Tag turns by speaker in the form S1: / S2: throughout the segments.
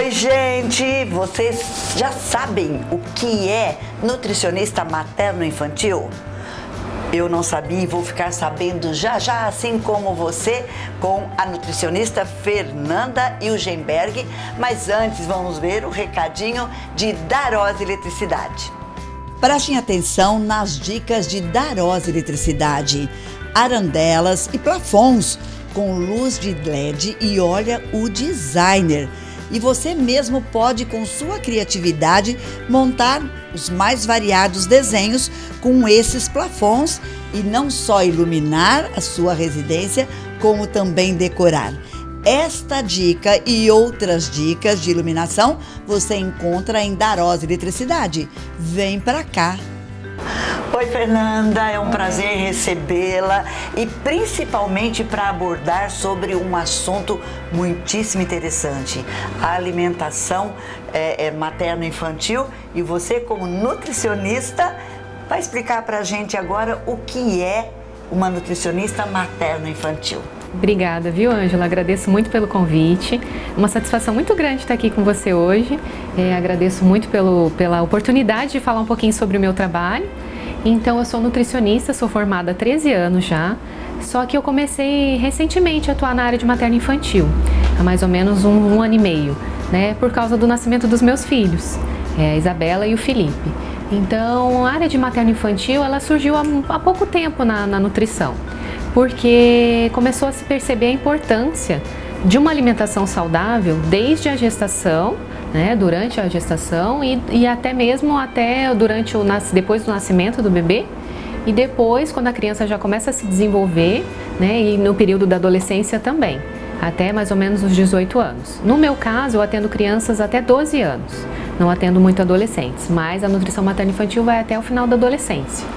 S1: Oi, gente! Vocês já sabem o que é nutricionista materno-infantil? Eu não sabia e vou ficar sabendo já já, assim como você, com a nutricionista Fernanda Ilgenberg. Mas antes vamos ver o recadinho de Darós Eletricidade. Prestem atenção nas dicas de Darós Eletricidade. Arandelas e plafons com luz de LED e olha o designer. E você mesmo pode, com sua criatividade, montar os mais variados desenhos com esses plafons e não só iluminar a sua residência, como também decorar. Esta dica e outras dicas de iluminação você encontra em Darós Eletricidade. Vem pra cá! Oi, Fernanda, é um prazer recebê-la e principalmente para abordar sobre um assunto muitíssimo interessante, a alimentação materno-infantil, e você, como nutricionista, vai explicar para a gente agora o que é uma nutricionista materno-infantil.
S2: Obrigada, viu, Ângela? Agradeço muito pelo convite. Uma satisfação muito grande estar aqui com você hoje. Agradeço muito pela oportunidade de falar um pouquinho sobre o meu trabalho. Então, eu sou nutricionista, sou formada há 13 anos já, só que eu comecei recentemente a atuar na área de materno-infantil, há mais ou menos um ano e meio, né, por causa do nascimento dos meus filhos, a Isabela e o Felipe. Então, a área de materno-infantil, ela surgiu há pouco tempo na nutrição, porque começou a se perceber a importância de uma alimentação saudável desde a gestação, né, durante a gestação e até mesmo depois do nascimento do bebê e depois quando a criança já começa a se desenvolver, né, e no período da adolescência também, até mais ou menos os 18 anos. No meu caso, eu atendo crianças até 12 anos, não atendo muito adolescentes, mas a nutrição materno-infantil vai até o final da adolescência.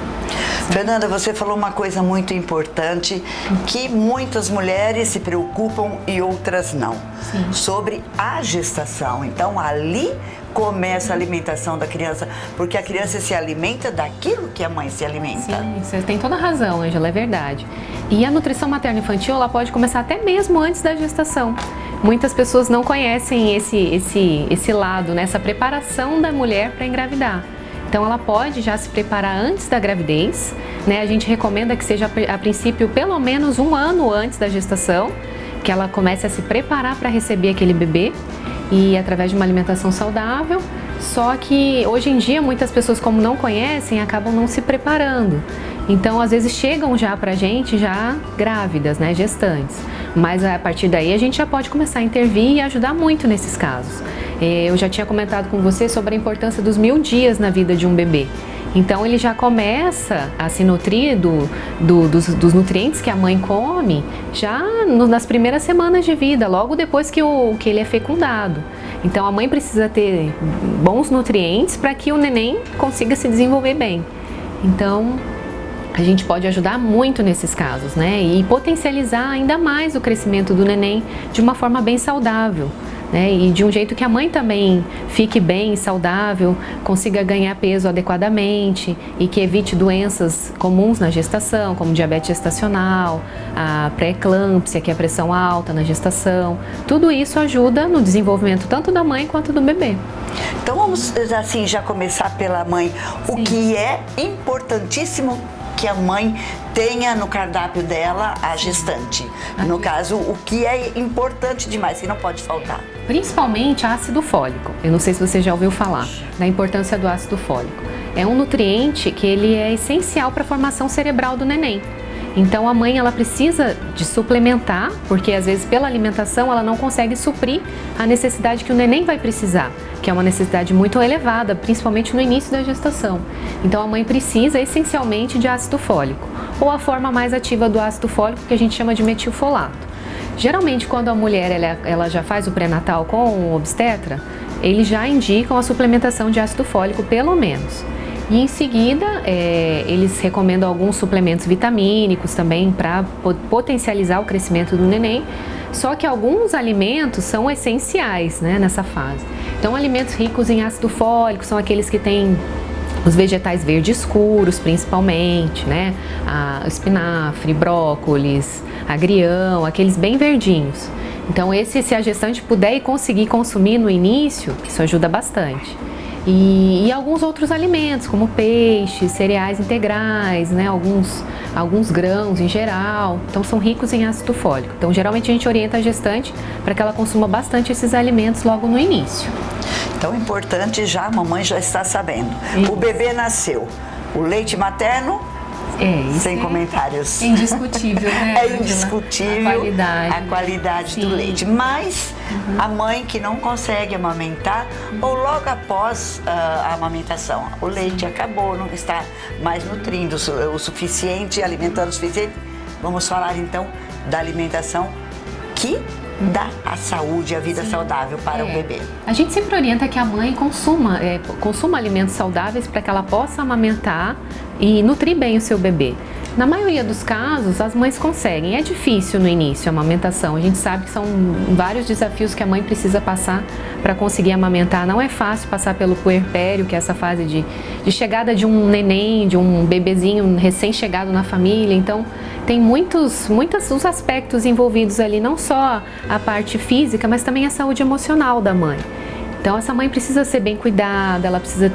S1: Fernanda, você falou uma coisa muito importante, que muitas mulheres se preocupam e outras não. Sim. Sobre a gestação. Então, ali começa a alimentação da criança, porque a criança se alimenta daquilo que a mãe se alimenta.
S2: Sim, você tem toda a razão, Ângela, é verdade. E a nutrição materno-infantil, ela pode começar até mesmo antes da gestação. Muitas pessoas não conhecem esse lado, né, essa preparação da mulher para engravidar. Então, ela pode já se preparar antes da gravidez, né? A gente recomenda que seja, a princípio, pelo menos um ano antes da gestação, que ela comece a se preparar para receber aquele bebê e através de uma alimentação saudável. Só que, hoje em dia, muitas pessoas, como não conhecem, acabam não se preparando. Então, às vezes, chegam já pra gente já grávidas, né, gestantes. Mas, a partir daí, a gente já pode começar a intervir e ajudar muito nesses casos. Eu já tinha comentado com você sobre a importância dos 1000 dias na vida de um bebê. Então, ele já começa a se nutrir dos nutrientes que a mãe come já nas primeiras semanas de vida, logo depois que ele é fecundado. Então, a mãe precisa ter bons nutrientes para que o neném consiga se desenvolver bem. Então, a gente pode ajudar muito nesses casos, né? E potencializar ainda mais o crescimento do neném de uma forma bem saudável, né? E de um jeito que a mãe também fique bem, saudável, consiga ganhar peso adequadamente e que evite doenças comuns na gestação, como diabetes gestacional, a pré-eclâmpsia, que é a pressão alta na gestação. Tudo isso ajuda no desenvolvimento tanto da mãe quanto do bebê.
S1: Então vamos assim já começar pela mãe. Sim. O que é importantíssimo que a mãe tenha no cardápio dela a gestante. No caso, o que é importante demais, que não pode faltar?
S2: Principalmente ácido fólico. Eu não sei se você já ouviu falar da importância do ácido fólico. É um nutriente que ele é essencial para a formação cerebral do neném. Então a mãe ela precisa de suplementar, porque às vezes pela alimentação ela não consegue suprir a necessidade que o neném vai precisar, que é uma necessidade muito elevada, principalmente no início da gestação. Então a mãe precisa essencialmente de ácido fólico, ou a forma mais ativa do ácido fólico que a gente chama de metilfolato. Geralmente quando a mulher ela já faz o pré-natal com o obstetra, eles já indicam a suplementação de ácido fólico pelo menos. E em seguida, eles recomendam alguns suplementos vitamínicos também para potencializar o crescimento do neném. Só que alguns alimentos são essenciais, né, nessa fase. Então, alimentos ricos em ácido fólico são aqueles que têm os vegetais verdes escuros, principalmente, né? Espinafre, brócolis, agrião, aqueles bem verdinhos. Então se a gestante puder e conseguir consumir no início, isso ajuda bastante. E alguns outros alimentos, como peixe, cereais integrais, né? Alguns grãos em geral. Então, são ricos em ácido fólico. Então, geralmente a gente orienta a gestante para que ela consuma bastante esses alimentos logo no início.
S1: Então, importante já, a mamãe já está sabendo. Isso. O bebê nasceu. O leite materno, sem comentários.
S2: É indiscutível, né?
S1: É indiscutível a qualidade do leite. Mas a mãe que não consegue amamentar, ou logo após a amamentação, o leite acabou, não está mais nutrindo o suficiente, alimentando o suficiente. Vamos falar então da alimentação que dá a saúde, a vida saudável para o bebê.
S2: A gente sempre orienta que a mãe consuma alimentos saudáveis para que ela possa amamentar e nutrir bem o seu bebê. Na maioria dos casos, as mães conseguem. É difícil no início a amamentação. A gente sabe que são vários desafios que a mãe precisa passar para conseguir amamentar. Não é fácil passar pelo puerpério, que é essa fase de chegada de um neném, de um bebezinho recém-chegado na família. Então, tem muitos os aspectos envolvidos ali, não só a parte física, mas também a saúde emocional da mãe. Então, essa mãe precisa ser bem cuidada, ela precisa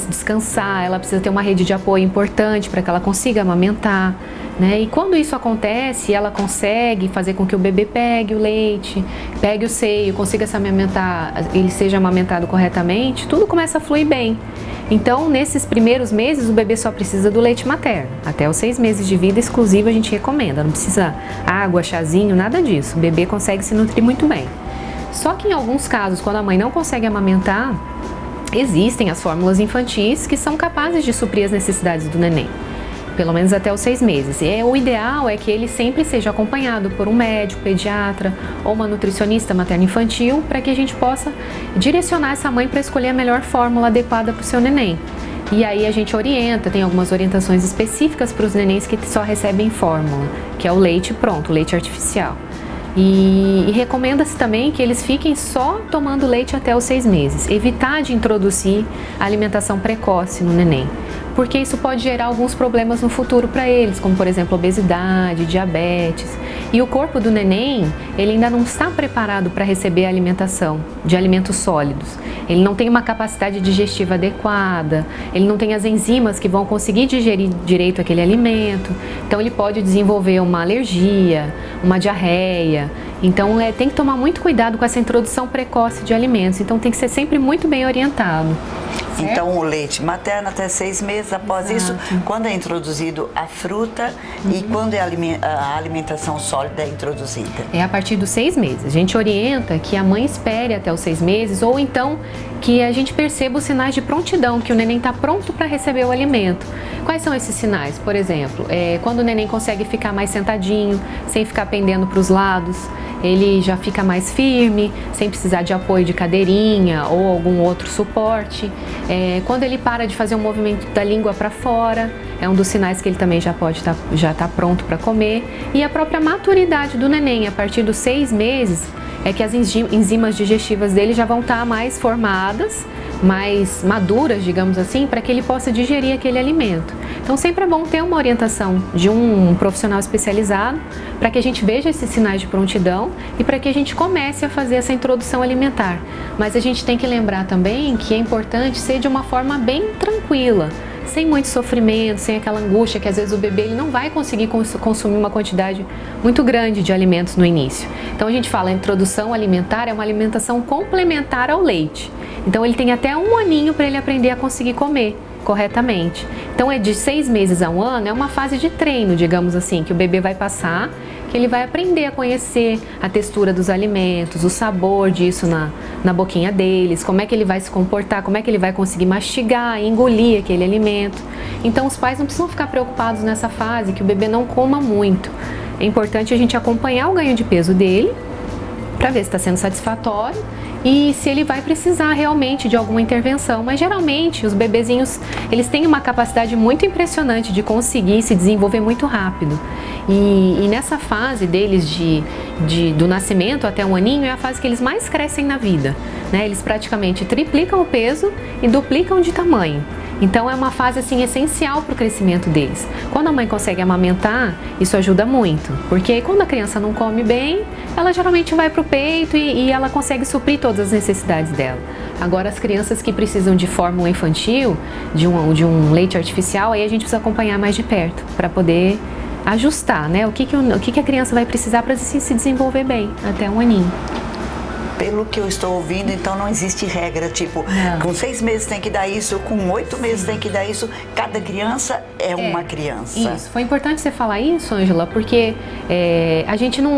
S2: descansar, ela precisa ter uma rede de apoio importante para que ela consiga amamentar, né? E quando isso acontece, ela consegue fazer com que o bebê pegue o leite, pegue o seio, consiga se amamentar, ele seja amamentado corretamente, tudo começa a fluir bem. Então, nesses primeiros meses, o bebê só precisa do leite materno. Até os 6 meses de vida exclusivo a gente recomenda, não precisa água, chazinho, nada disso. O bebê consegue se nutrir muito bem. Só que em alguns casos, quando a mãe não consegue amamentar, existem as fórmulas infantis que são capazes de suprir as necessidades do neném, pelo menos até os 6 meses. E o ideal é que ele sempre seja acompanhado por um médico, pediatra ou uma nutricionista materno-infantil, para que a gente possa direcionar essa mãe para escolher a melhor fórmula adequada para o seu neném. E aí a gente orienta, tem algumas orientações específicas para os nenéns que só recebem fórmula, que é o leite pronto, o leite artificial. E recomenda-se também que eles fiquem só tomando leite até os 6 meses. Evitar de introduzir a alimentação precoce no neném, porque isso pode gerar alguns problemas no futuro para eles, como por exemplo obesidade, diabetes. E o corpo do neném, ele ainda não está preparado para receber a alimentação de alimentos sólidos. Ele não tem uma capacidade digestiva adequada, ele não tem as enzimas que vão conseguir digerir direito aquele alimento. Então ele pode desenvolver uma alergia, uma diarreia. Então tem que tomar muito cuidado com essa introdução precoce de alimentos. Então tem que ser sempre muito bem orientado. Certo?
S1: Então o leite materno até 6 meses, após isso, quando é introduzido a fruta e quando é a alimentação sólida é introduzida?
S2: É a partir dos 6 meses. A gente orienta que a mãe espere até os 6 meses ou então que a gente perceba os sinais de prontidão, que o neném está pronto para receber o alimento. Quais são esses sinais? Por exemplo, quando o neném consegue ficar mais sentadinho, sem ficar pendendo para os lados, ele já fica mais firme, sem precisar de apoio de cadeirinha ou algum outro suporte. Quando ele para de fazer o movimento da língua para fora, é um dos sinais que ele também já pode tá pronto para comer. E a própria maturidade do neném, a partir dos 6 meses, é que as enzimas digestivas dele já vão estar mais formadas, mais maduras, digamos assim, para que ele possa digerir aquele alimento. Então sempre é bom ter uma orientação de um profissional especializado para que a gente veja esses sinais de prontidão e para que a gente comece a fazer essa introdução alimentar. Mas a gente tem que lembrar também que é importante ser de uma forma bem tranquila, sem muito sofrimento, sem aquela angústia que às vezes o bebê ele não vai conseguir consumir uma quantidade muito grande de alimentos no início. Então a gente fala, a introdução alimentar é uma alimentação complementar ao leite. Então ele tem até 1 aninho para ele aprender a conseguir comer corretamente. Então é de 6 meses a 1 ano, é uma fase de treino, digamos assim, que o bebê vai passar, que ele vai aprender a conhecer a textura dos alimentos, o sabor disso na boquinha deles, como é que ele vai se comportar, como é que ele vai conseguir mastigar e engolir aquele alimento. Então os pais não precisam ficar preocupados nessa fase, que o bebê não coma muito. É importante a gente acompanhar o ganho de peso dele, para ver se está sendo satisfatório e se ele vai precisar realmente de alguma intervenção. Mas geralmente os bebezinhos, eles têm uma capacidade muito impressionante de conseguir se desenvolver muito rápido. E nessa fase deles do nascimento até 1 aninho é a fase que eles mais crescem na vida, né? Eles praticamente triplicam o peso e duplicam de tamanho. Então é uma fase assim essencial para o crescimento deles. Quando a mãe consegue amamentar, isso ajuda muito, porque quando a criança não come bem, ela geralmente vai para o peito e ela consegue suprir todas as necessidades dela. Agora as crianças que precisam de fórmula infantil, de um leite artificial, aí a gente precisa acompanhar mais de perto para poder ajustar, né? O que a criança vai precisar para se desenvolver bem até 1 aninho.
S1: Pelo que eu estou ouvindo, então não existe regra, tipo, com 6 meses tem que dar isso, com 8 meses tem que dar isso. Cada criança é uma criança.
S2: Isso, foi importante você falar isso, Ângela, porque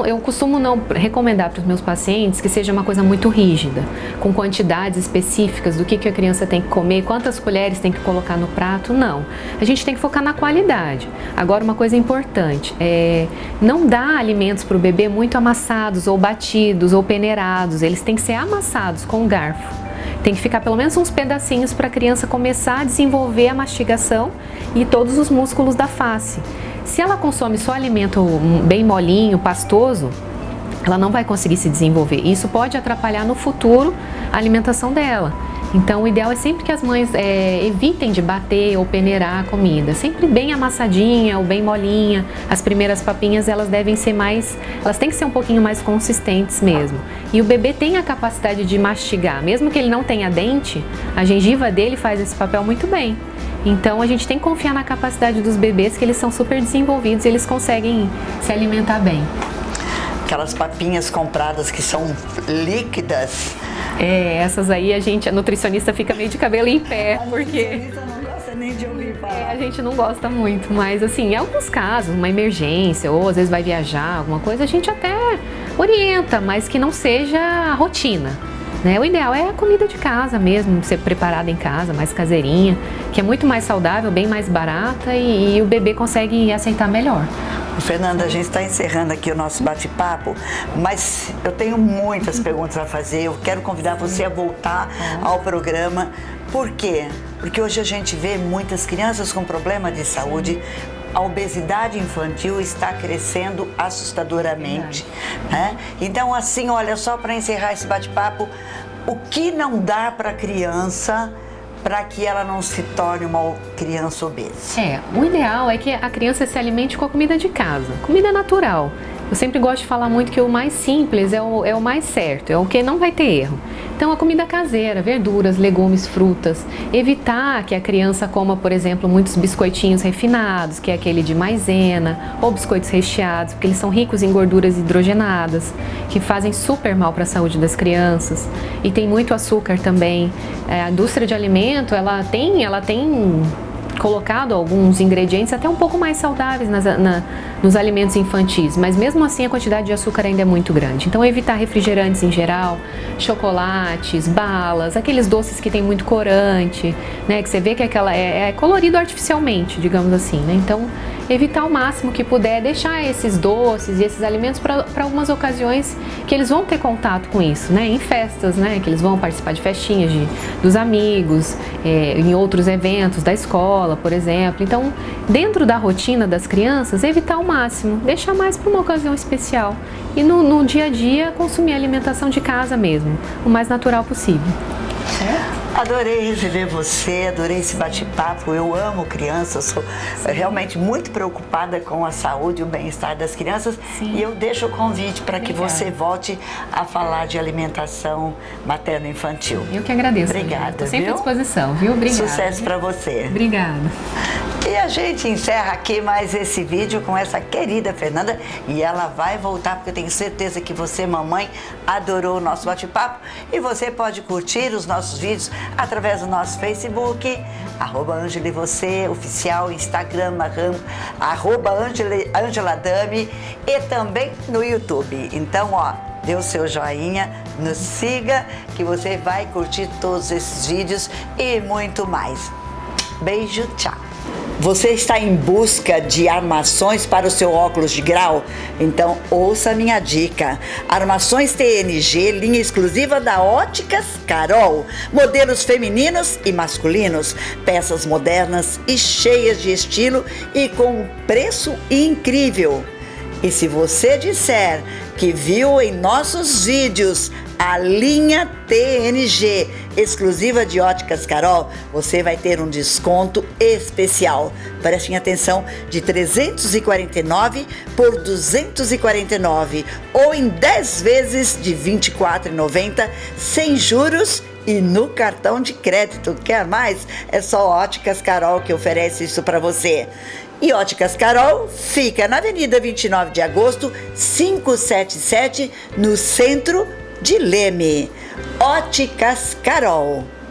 S2: eu costumo não recomendar para os meus pacientes que seja uma coisa muito rígida, com quantidades específicas do que a criança tem que comer, quantas colheres tem que colocar no prato, não. A gente tem que focar na qualidade. Agora, uma coisa importante, não dá alimentos para o bebê muito amassados, ou batidos, ou peneirados. Eles têm que ser amassados com um garfo. Tem que ficar pelo menos uns pedacinhos para a criança começar a desenvolver a mastigação e todos os músculos da face. Se ela consome só alimento bem molinho, pastoso, ela não vai conseguir se desenvolver. Isso pode atrapalhar no futuro a alimentação dela. Então, o ideal é sempre que as mães evitem de bater ou peneirar a comida. Sempre bem amassadinha ou bem molinha. As primeiras papinhas, elas têm que ser um pouquinho mais consistentes mesmo. E o bebê tem a capacidade de mastigar. Mesmo que ele não tenha dente, a gengiva dele faz esse papel muito bem. Então, a gente tem que confiar na capacidade dos bebês, que eles são super desenvolvidos e eles conseguem se alimentar bem.
S1: Aquelas papinhas compradas que são líquidas.
S2: Essas aí a nutricionista fica meio de cabelo em pé, porque...
S1: A nutricionista não gosta nem de ouvir falar.
S2: A gente não gosta muito, mas assim, em alguns casos, uma emergência, ou às vezes vai viajar, alguma coisa, a gente até orienta, mas que não seja a rotina. Né? O ideal é a comida de casa mesmo, ser preparada em casa, mais caseirinha, que é muito mais saudável, bem mais barata e o bebê consegue aceitar melhor.
S1: Fernanda, a gente está encerrando aqui o nosso bate-papo, mas eu tenho muitas perguntas a fazer. Eu quero convidar você a voltar ao programa. Por quê? Porque hoje a gente vê muitas crianças com problema de saúde. A obesidade infantil está crescendo assustadoramente. Né? Então, assim, olha, só para encerrar esse bate-papo, o que não dá para a criança para que ela não se torne uma criança obesa?
S2: O ideal é que a criança se alimente com a comida de casa, comida natural. Eu sempre gosto de falar muito que o mais simples é o mais certo, é o que não vai ter erro. Então, a comida caseira, verduras, legumes, frutas. Evitar que a criança coma, por exemplo, muitos biscoitinhos refinados, que é aquele de maisena, ou biscoitos recheados, porque eles são ricos em gorduras hidrogenadas, que fazem super mal para a saúde das crianças. E tem muito açúcar também. A indústria de alimento, ela tem colocado alguns ingredientes até um pouco mais saudáveis nos alimentos infantis, mas mesmo assim a quantidade de açúcar ainda é muito grande. Então, evitar refrigerantes em geral, chocolates, balas, aqueles doces que tem muito corante, né, que você vê que é colorido artificialmente, digamos assim, né? Então, evitar o máximo que puder, deixar esses doces e esses alimentos para algumas ocasiões que eles vão ter contato com isso, né? Em festas, né? Que eles vão participar de festinhas dos amigos, em outros eventos da escola, por exemplo. Então, dentro da rotina das crianças, evitar o máximo, deixar mais para uma ocasião especial. E no dia a dia, consumir a alimentação de casa mesmo, o mais natural possível.
S1: Adorei receber você, adorei esse bate-papo. Eu amo crianças, sou realmente muito preocupada com a saúde e o bem-estar das crianças. Sim. E eu deixo o convite para que você volte a falar de alimentação materno-infantil.
S2: Eu que agradeço.
S1: Obrigada.
S2: Estou sempre à disposição, viu? Obrigada.
S1: Sucesso para você.
S2: Obrigada.
S1: E a gente encerra aqui mais esse vídeo com essa querida Fernanda e ela vai voltar porque eu tenho certeza que você, mamãe, adorou o nosso bate-papo e você pode curtir os nossos vídeos através do nosso Facebook, @Ângela e Você, oficial, Instagram, @AngelaDami e também no YouTube. Então, dê o seu joinha, nos siga que você vai curtir todos esses vídeos e muito mais. Beijo, tchau. Você está em busca de armações para o seu óculos de grau? Então ouça a minha dica. Armações TNG, linha exclusiva da Óticas Carol. Modelos femininos e masculinos. Peças modernas e cheias de estilo e com um preço incrível. E se você disser que viu em nossos vídeos a linha TNG, exclusiva de Óticas Carol, você vai ter um desconto especial. Prestem atenção, de 349 por 249 ou em 10 vezes de R$ 24,90 sem juros e no cartão de crédito. Quer mais? É só Óticas Carol que oferece isso para você. E Óticas Carol fica na Avenida 29 de Agosto, 577, no centro de Leme. Óticas Carol.